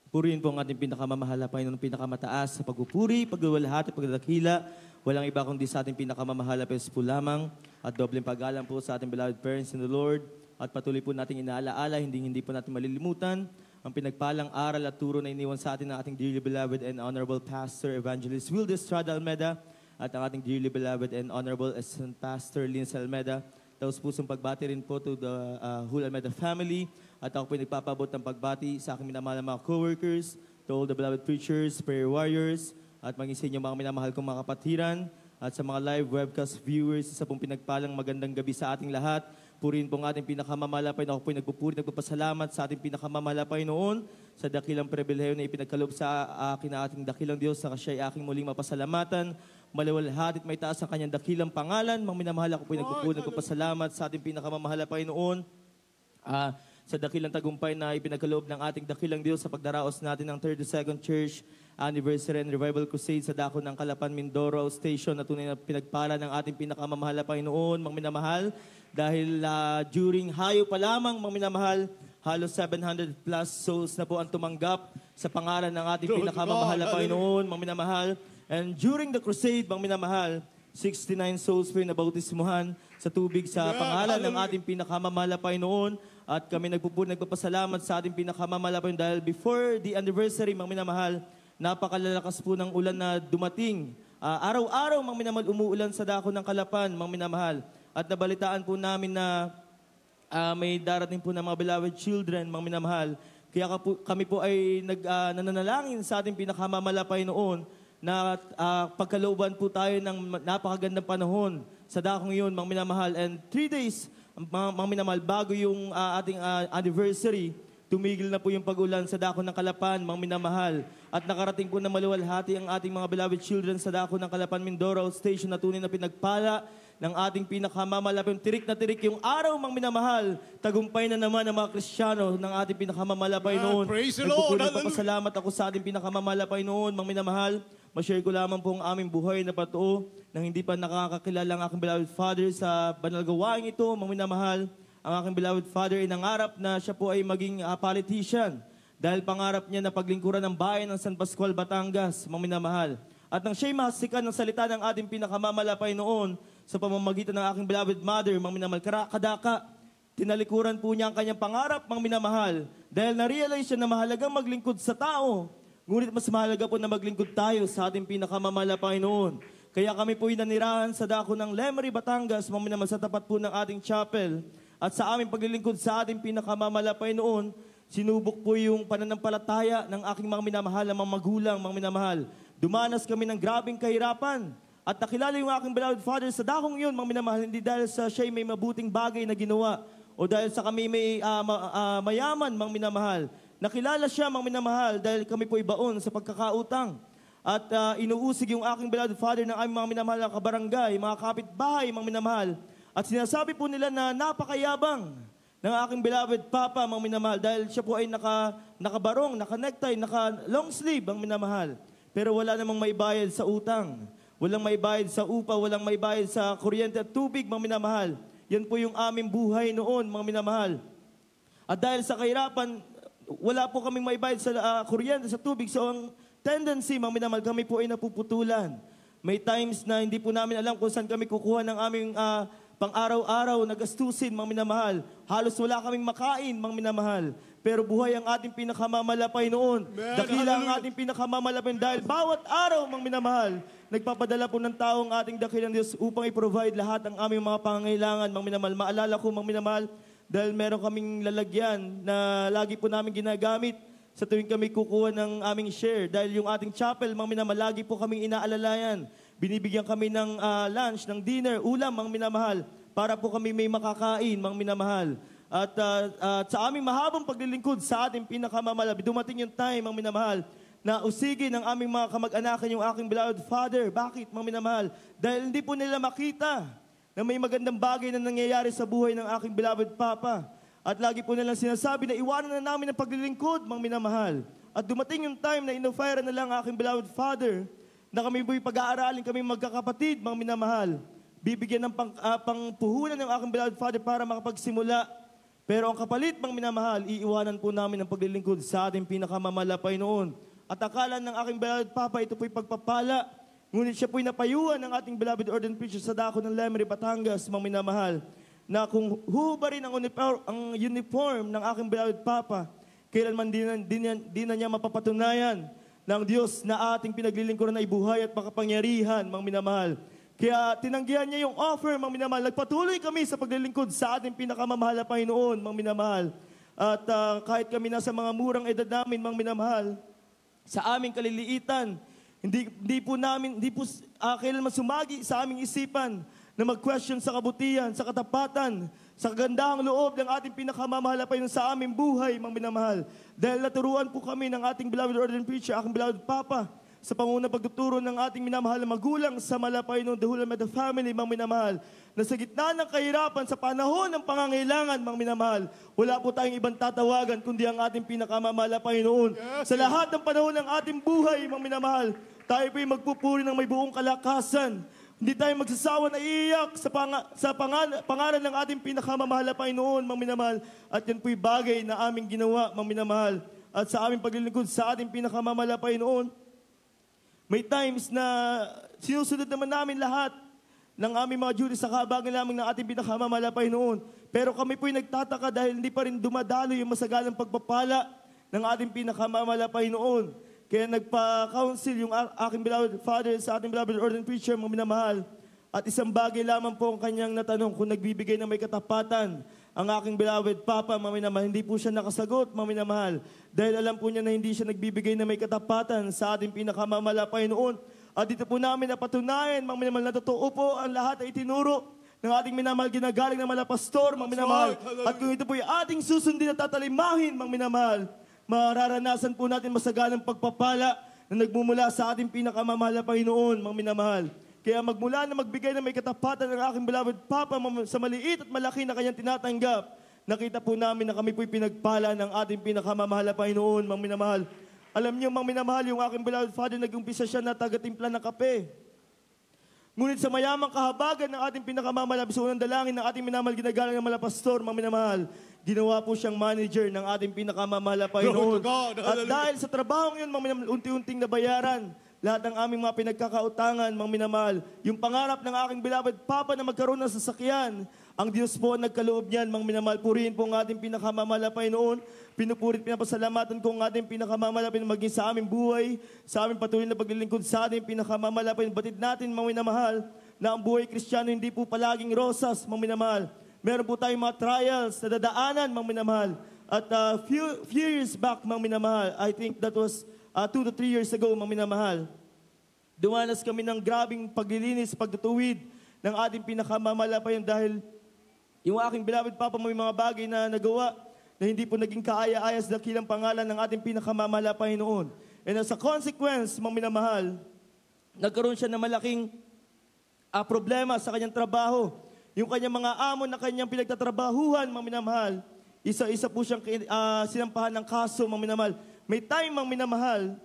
Purihin po ang ating pinakamamahal na Panginoon, pinakamataas sa pagpupuri, pagwawalhati, pagdadakila. Walang iba kundi sa ating pinakamamahal na Panginoon po lamang at dobleng paggalang po sa ating beloved parents in the Lord. At patuloy po nating inaalaala, hindi po natin malilimutan ang pinagpalang aral at turo na iniwan sa atin ng ating dearly beloved and honorable Pastor Evangelist Wilde Estrada Almeda at ang ating dearly beloved and honorable Assistant Pastor Linz Almeda. Taos pusong pagbati rin po to the whole Almeda family. At ako po nagpapabot ng pagbati sa aking minamahal na mga co-workers, to all the beloved preachers, prayer warriors, at maging sa inyo mga minamahal kong mga kapatiran, at sa mga live webcast viewers, isa pong pinagpalang magandang gabi sa ating lahat. Purihin po ang ating pinakamamahal. Ako po nagpupuri, nagpapasalamat sa ating pinakamamahal noon sa dakilang pribilehiyo na ipinagkaloob sa akin na ating dakilang Diyos na siya ay aking muling mapasalamatan. Malawalhati at may taas ang kanyang dakilang pangalan. Mga minamahal, ako po nagpupuri, nagpapasalamat sa ating pinakamamahal noon. Sa dakilang tagumpay na ipinagkaloob ng ating dakilang Diyos sa pagdaraos natin ng 32nd Church Anniversary and Revival Crusade sa dako ng Calapan, Mindoro Station na tunay na pinagpala ng ating pinakamamahal na Panginoon, mga minamahal. Dahil during hayo pa lamang, mga minamahal, halos 700 plus souls na po ang tumanggap sa pangalan ng ating pinakamamahal na Panginoon, mga minamahal. And during the crusade, mga minamahal, 69 souls po yung nabautismuhan sa tubig sa pangalan ng ating pinakamamahal na Panginoon. At kami nagpapasalamat sa ating pinakamamahal na Panginoon dahil before the anniversary, mga minamahal, napakalalakas po ng ulan na dumating. Araw-araw, mga minamahal, umuulan sa dako ng Calapan, mga minamahal. At nabalitaan po namin na may darating po ng mga beloved children, mga minamahal. Kaya kami po ay nananalangin sa ating pinakamamahal na Panginoon na pagkalooban po tayo ng napakagandang panahon sa dakong yun, mga minamahal. And 3 days, mga minamahal, bago yung ating anniversary, tumigil na po yung pag-ulan sa dako ng Calapan, mga minamahal. At nakarating po na maluwalhati ang ating mga beloved children sa dako ng Calapan, Mindoro Station na tunay na pinagpala ng ating pinakamamahal. Tirik na tirik yung araw, mga minamahal. Tagumpay na naman ang mga Kristiyano ng ating pinakamamahal noon. Praise the Lord! Nagpapasalamat ako sa ating pinakamamahal noon, mga minamahal. Ma-share ko lamang po ang aming buhay na patuo nang hindi pa nakakakilala ang aking beloved father sa banal gawain ito, mga minamahal. Ang aking beloved father ay nangarap na siya po ay maging politician dahil pangarap niya na paglingkuran ng bayan ng San Pascual, Batangas, mga minamahal. At nang siya'y mahasikan ng salita ng ating pinakamalapay noon sa pamamagitan ng aking beloved mother, mga minamahal, kadaka, tinalikuran po niya ang kanyang pangarap, mga minamahal, dahil na-realize siya na mahalagang maglingkod sa tao. Ngunit mas mahalaga po na maglingkod tayo sa ating pinakamalapay noon. Kaya kami po nanirahan sa dako ng Lemery, Batangas, mga minamahal, sa tapat po ng ating chapel. At sa aming paglilingkod sa ating pinakamalapay noon, sinubok po yung pananampalataya ng aking mga minamahal na mga magulang, mga minamahal. Dumanas kami ng grabing kahirapan. At nakilala yung aking beloved father sa dakong yun, mga minamahal, hindi dahil sa siya'y may mabuting bagay na ginawa o dahil sa kami may mayaman, mga minamahal. Nakilala siya, mga minamahal, dahil kami po ibaon sa pagkakautang. At inuusig yung aking beloved father ng aming mga minamahal na kabarangay, mga kapitbahay, mga minamahal. At sinasabi po nila na napakayabang ng aking beloved papa, mga minamahal, dahil siya po ay nakabarong, naka-necktie, naka-long sleeve, mga minamahal. Pero wala namang maibayad sa utang. Walang maibayad sa upa, walang maibayad sa kuryente at tubig, mga minamahal. Yan po yung aming buhay noon, mga minamahal. At dahil sa kahirapan, wala po kaming maibayad sa kuryente, sa tubig. So ang tendency, mga minamahal, kami po ay napuputulan. May times na hindi po namin alam kung saan kami kukuha ng aming pang-araw-araw na gastusin, mga minamahal. Halos wala kaming makain, mga minamahal. Pero buhay ang ating pinakamamalapay noon. Dakila ang ating pinakamamalapay dahil bawat araw, mga minamahal, nagpapadala po ng taong ating dakilang Diyos upang i-provide lahat ng aming mga pangangailangan, mga minamahal. Maalala ko, mga minamahal, dahil meron kaming lalagyan na lagi po namin ginagamit sa tuwing kami kukuha ng aming share. Dahil yung ating chapel, mga minamahal, lagi po kaming inaalalayan. Binibigyan kami ng lunch, ng dinner, ulam, mga minamahal, para po kami may makakain, mga minamahal. At sa aming mahabang paglilingkod sa ating pinakamamahal, dumating yung time, mga minamahal, na usigin ng aming mga kamag-anakan yung aking beloved father. Bakit, mga minamahal? Dahil hindi po nila makita na may magandang bagay na nangyayari sa buhay ng aking beloved papa. At lagi po nilang sinasabi na iwanan na namin ang paglilingkod, mga minamahal. At dumating yung time na inofire na lang aking beloved father na kami po'y pag-aaralin kami magkakapatid, mga minamahal. Bibigyan ng pangpuhunan ng aking beloved father para makapagsimula Pero ang kapalit, mga minamahal, iiwanan po namin ang paglilingkod sa ating pinakamamahal na Panginoon. At akala ng aking beloved Papa, ito po'y pagpapala. Ngunit siya po'y napayuhan ng ating beloved ordained preacher sa dako ng Lemery, Batangas, mga minamahal, na kung hubarin ang uniform ng aking beloved Papa, kailanman di na niya mapapatunayan ng Diyos na ating pinaglilingkuran na ibuhay at makapangyarihan, mga minamahal. Kaya tinanggihan niya yung offer, mga minamahal. Nagpatuloy kami sa paglilingkod sa ating pinakamamahal na Panginoon, mga minamahal. At kahit kami nasa mga murang edad namin, mga minamahal, sa aming kaliliitan, hindi po kailanman sumagi sa aming isipan na mag-question sa kabutihan, sa katapatan, sa kagandahang loob ng ating pinakamamahal na Panginoon sa aming buhay, mga minamahal. Dahil naturuan po kami ng ating beloved ordained preacher, aking beloved Papa, sa pangunang pagtuturo ng ating minamahal na magulang sa malapay ng The Hulam at the Family, mga minamahal, na sa gitna ng kahirapan sa panahon ng pangangailangan, mga minamahal, wala po tayong ibang tatawagan kundi ang ating pinakamamahal na Panginoon. Sa lahat ng panahon ng ating buhay, mga minamahal, tayo po'y magpupuri ng may buong kalakasan. Hindi tayo magsasawa na iiyak sa pangalan ng ating pinakamamahal na Panginoon, mga minamahal. At yan po'y bagay na aming ginawa, mga minamahal. At sa aming paglilingkod sa ating pinakamamahal na Panginoon, may times na sinusunod naman namin lahat ng aming mga duties sa kahabagan lamang ng ating pinakamamahal na Panginoon. Pero kami po'y nagtataka dahil hindi pa rin dumadalo yung masagalang pagpapala ng ating pinakamamahal na Panginoon. Kaya nagpa-counsel yung aking beloved father sa ating beloved ordained preacher, mga minamahal. At isang bagay lamang po ang kanyang natanong kung nagbibigay ng may katapatan ang aking beloved Papa, mga minamahal. Hindi po siya nakasagot, mga minamahal. Dahil alam po niya na hindi siya nagbibigay ng may katapatan sa ating pinakamamahal na Panginoon. At dito po namin napatunayan, mga minamahal, na totoo po ang lahat ay itinuro ng ating minamahal, ginagaling ng mga pastor, mga minamahal. At kung ito po yung ating susundin at tatalimahin, mga minamahal, mararanasan po natin masagalang pagpapala na nagmumula sa ating pinakamamahal na Panginoon, mga minamahal. Kaya magmula na magbigay ng may katapatan ng aking beloved Papa sa maliit at malaki na kanyang tinatanggap, nakita po namin na kami po'y pinagpala ng ating pinakamamahal na Panginoon, mga minamahal. Alam niyo, mga minamahal, yung aking beloved Father, nag-umpisa siya na taga-timpla ng kape. Ngunit sa mayamang kahabagan ng ating pinakamamahal, sa unang dalangin ng ating minamahal, ginagalang ng mga pastor, mga minamahal, ginawa po siyang manager ng ating pinakamamahal na Panginoon. At dahil sa trabaho yun, mga minamahal, unti-unting nabayaran lahat ng aming mga pinagkakautangan, mga minamahal. Yung pangarap ng aking beloved Papa na magkaroon ng sasakyan, ang Diyos po ang nagkaloob niyan, mga minamahal. Purihin po ang ating pinakamamahal na Panginoon. Pinupurit, pinapasalamatan ko ang ating pinakamamahal na Panginoon maging sa aming buhay, sa aming patuloy na paglilingkod sa ating pinakamamahal na Panginoon. Batid natin, mga minamahal, na ang buhay Kristiyano hindi po palaging rosas, mga minamahal. Meron po tayong mga trials na dadaanan, mga minamahal. At few years back, mga minamahal, I think that was 2 to 3 years ago, mga minamahal, dumanas kami ng grabing paglilinis, pagtutuwid ng ating pinakamamahal na Panginoon dahil yung aking beloved Papa may mga bagay na nagawa na hindi po naging kaaya-ayas dakilang pangalan ng ating pinakamamahal na Panginoon. And as a consequence, mga minamahal, nagkaroon siya ng malaking problema sa kanyang trabaho. Yung kanyang mga amo na kanyang pinagtatrabahuhan, mga minamahal, isa-isa po siyang sinampahan ng kaso, mga minamahal. May time, mga minamahal,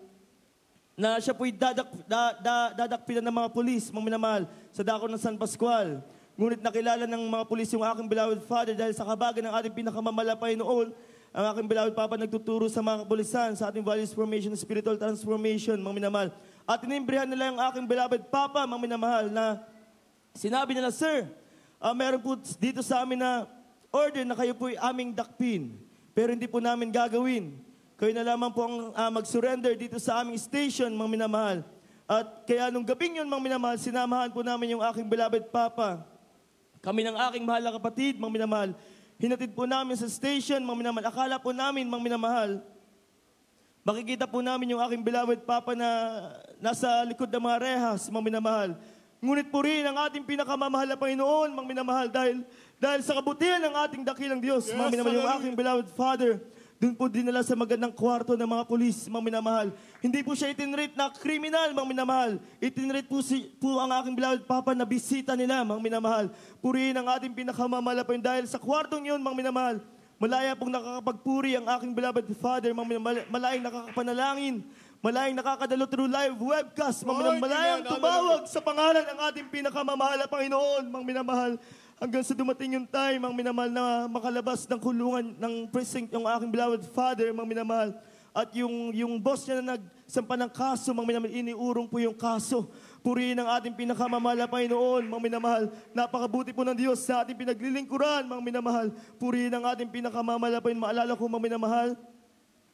na siya po'y dadakpilan ng mga pulis, mga minamahal, sa dako ng San Pascual. Ngunit nakilala ng mga pulis yung aking beloved Father dahil sa kabagan ng ating pinakamamahal na Panginoon, ang aking beloved Papa nagtuturo sa mga kapulisan sa ating values formation, spiritual transformation, mga minamahal. At inimbrihan nila yung aking beloved Papa, mga minamahal, na sinabi nila, Sir, meron po dito sa amin na order na kayo po'y aming dakpin, pero hindi po namin gagawin. Kayo na lamang po ang mag-surrender dito sa aming station, mga minamahal. At kaya nung gabing yun, mga minamahal, sinamahan po namin yung aking beloved Papa. Kami ng aking mahal na kapatid, mga minamahal. Hinatid po namin sa station, mga minamahal. Akala po namin, mga minamahal, makikita po namin yung aking beloved Papa na nasa likod ng mga rehas, mga minamahal. Ngunit po rin ang ating pinakamamahal na Panginoon, mga minamahal, dahil sa kabutihan ng ating dakilang Diyos, mga minamahal, yung aking beloved Father, doon po dinala sa magandang kwarto ng mga pulis, mga minamahal. Hindi po siya itinrate na kriminal, mga minamahal. Itinrate po ang aking beloved Papa na bisita nila, mga minamahal. Purihin ang ating pinakamamahal na dahil sa kwartong yun, mga minamahal, malaya pong nakakapagpuri ang aking beloved Father, mga minamahal, malayang nakakapanalangin, malayang nakakadalo through live webcast, mga minamahal, malayang tumawag sa pangalan ng ating pinakamamahal na Panginoon, mga minamahal. hanggang sa dumating yung time, mga minamahal, na makalabas ng kulungan ng precinct yung aking beloved father, mga minamahal. At yung boss niya na nagsampa ng kaso, mga minamahal, iniurong po yung kaso. Purihin ang ating pinakamamahal na Panginoon, mga minamahal. Napakabuti po ng Diyos sa ating pinaglilingkuran, mga minamahal. Purihin ang ating pinakamamahal na Panginoon. Maalala ko, mga minamahal,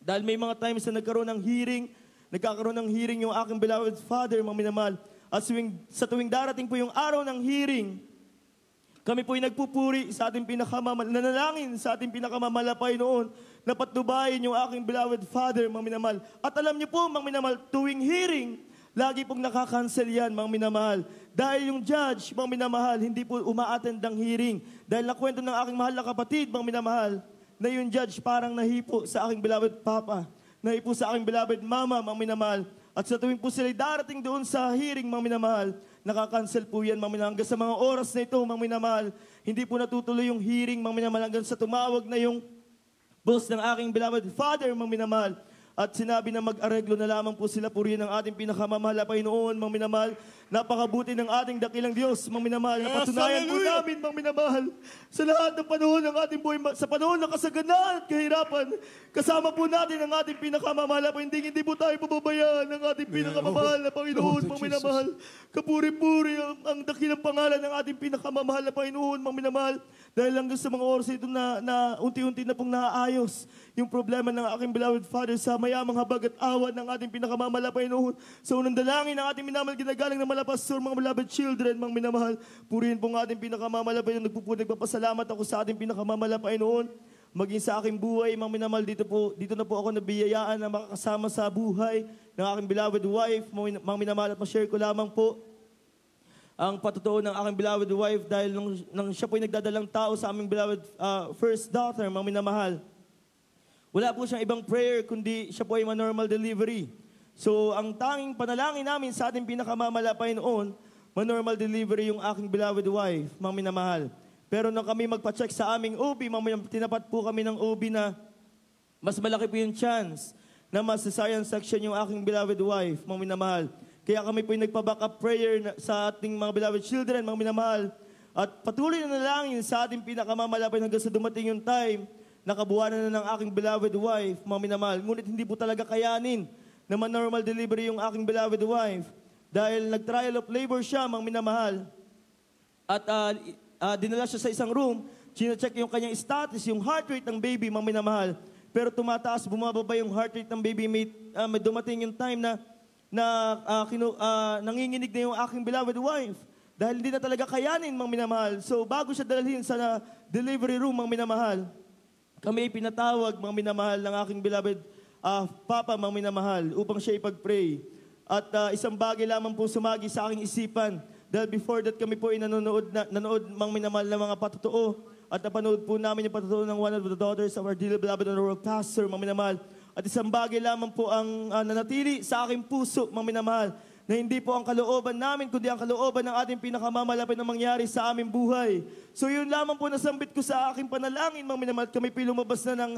dahil may mga times na nagkakaroon ng hearing yung aking beloved father, mga minamahal. At sa tuwing darating po yung araw ng hearing, kami po ay nagpupuri sa ating nanalangin sa ating pinakamamahal na Panginoon na patnubayan yung aking beloved father, mga minamahal. At alam niyo po, mga minamahal, tuwing hearing, lagi pong nakakancel yan, mga minamahal. Dahil yung judge, mga minamahal, hindi po umaattend ng hearing. Dahil nakwento ng aking mahal na kapatid, mga minamahal, na yung judge parang nahipo sa aking beloved papa, nahipo sa aking beloved mama, mga minamahal. At sa tuwing po sila darating doon sa hearing, mga minamahal, nakakancel po yan, mga minamahal. Hanggang sa mga oras na ito, mga minamahal, hindi po natutuloy yung hearing, mga minamahal, hanggang sa tumawag na yung boss ng aking beloved father, mga minamahal. At sinabi na mag-areglo na lamang po sila, purihin ang ating pinakamamahal na Panginoon, mga minamahal. Napakabuti ng ating dakilang Diyos, mga minamahal. Napatunayan po namin, mga minamahal, sa lahat ng panahon ng ating buhay, sa panahon ng kasaganaan at kahirapan, kasama po natin ang ating pinakamamahal na Panginoon. Hindi po tayo pababayaan ng ating pinakamamahal na Panginoon, mga minamahal. Kapuri-puri ang dakilang pangalan ng ating pinakamamahal na Panginoon, mga minamahal. Dahil lang sa mga oras ito na unti-unti na pong naaayos yung problema ng aking beloved father sa mayamang habag at awa ng ating pinakamamahal na Panginoon. Sa unang dalangin ng ating minamahal, ginagaling ng malapastor, mga beloved children, mga minamahal. Purihin po ang ating pinakamamahal na Panginoon. Nagpapasalamat ako sa ating pinakamamahal na Panginoon. Maging sa aking buhay, mga minamahal, dito na po ako nabiyayaan na makakasama sa buhay ng aking beloved wife, mga minamahal, at ma-share ko lamang po ang patotoo ng aking beloved wife dahil nung siya po ay nagdadalang tao sa aming beloved first daughter, mga minamahal. Wala po siyang ibang prayer kundi siya po ay ma-normal delivery. So ang tanging panalangin namin sa ating pinakamamahal na Panginoon, ma-normal delivery yung aking beloved wife, mga minamahal. Pero nung kami magpa-check sa aming OB, tinapat po kami ng OB na mas malaki po yung chance na mas cesarean section yung aking beloved wife, mga minamahal. Kaya kami po yung nagpa-backup prayer sa ating mga beloved children, mga minamahal. At patuloy na nalangin sa ating pinakamalapit hanggang sa dumating yung time na kabuuan na ng aking beloved wife, mga minamahal. Ngunit hindi po talaga kayanin na ma-normal delivery yung aking beloved wife. Dahil nag-trial of labor siya, mga minamahal. At dinala siya sa isang room, chine-check yung kanyang status, yung heart rate ng baby, mga minamahal. Pero tumataas, bumababa yung heart rate ng baby. May dumating yung time na nanginginig na yung aking beloved wife dahil hindi na talaga kayanin, mga minamahal. So bago siya dalhin sa delivery room, mga minamahal, kami pinatawag, mga minamahal, ng aking beloved papa, mga minamahal, upang siya ipag-pray. At isang bagay lamang po sumagi sa aking isipan dahil before that kami po ay nanonood, mga minamahal, na mga patotoo at napanood po namin yung patotoo ng one of the daughters of our dearly beloved and world pastor, mga minamahal. At isang bagay lamang po ang nanatili sa aking puso, mga minamahal, na hindi po ang kalooban namin, kundi ang kalooban ng ating pinakamamalapit na mangyari sa aming buhay. So yun lamang po nasambit ko sa aking panalangin, mga minamahal. Kami po lumabas na ng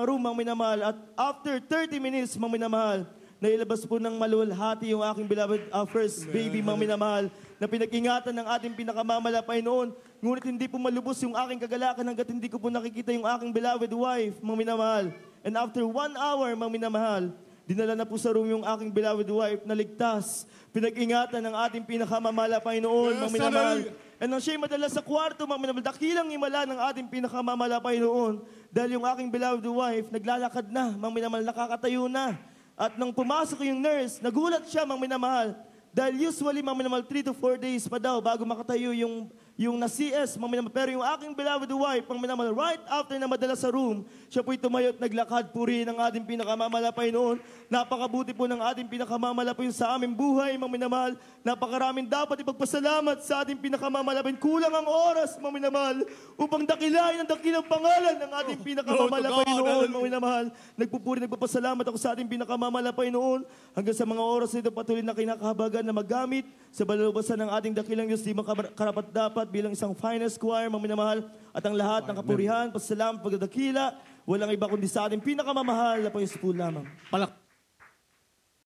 room, mga minamahal. At after 30 minutes, mga minamahal, nailabas po ng maluwalhati yung aking beloved first baby, mga minamahal, na pinag-ingatan ng ating pinakamamalapay noon. Ngunit hindi po malubos yung aking kagalakan hanggat hindi ko po nakikita yung aking beloved wife, mga minamahal. And after 1 hour, mga minamahal, dinala na po sa room yung aking beloved wife na ligtas. Pinag-ingatan ng ating pinakamamalapay noon, mga minamahal. And nang siya'y madala sa kwarto, mga minamahal, dakilang himala ng ating pinakamamalapay noon. Dahil yung aking beloved wife, naglalakad na, mga minamahal, nakakatayo na. At nang pumasok yung nurse, nagulat siya, mga minamahal. Dahil usually, mga minamahal, 3 to 4 days pa daw bago makatayo yung na-CS, mga minamahal. Pero yung aking beloved wife, mga minamahal, right after na madala sa room, siya po'y tumayo at naglakad, purihin ang ating pinakamamalapay noon. Napakabuti po ng ating pinakamamalapay sa aming buhay, mga minamahal. Napakaraming dapat ipagpasalamat sa ating pinakamamalapay. Kulang ang oras, mga minamahal, upang dakilain ang dakilang pangalan ng ating pinakamamalapay noon, mga minamahal. Nagpapasalamat ako sa ating pinakamamalapay noon. Hanggang sa mga oras na ito, patuloy na kinakahabagan na magamit sa balulubasan ng ating dakilang Diyos, di makarapat-dapat bilang isang finest choir, mga minamahal, at ang lahat ng kapurihan, pasalamat, pagdadakila, walang iba kundi sa ating pinakamamahal na Panginoon lamang.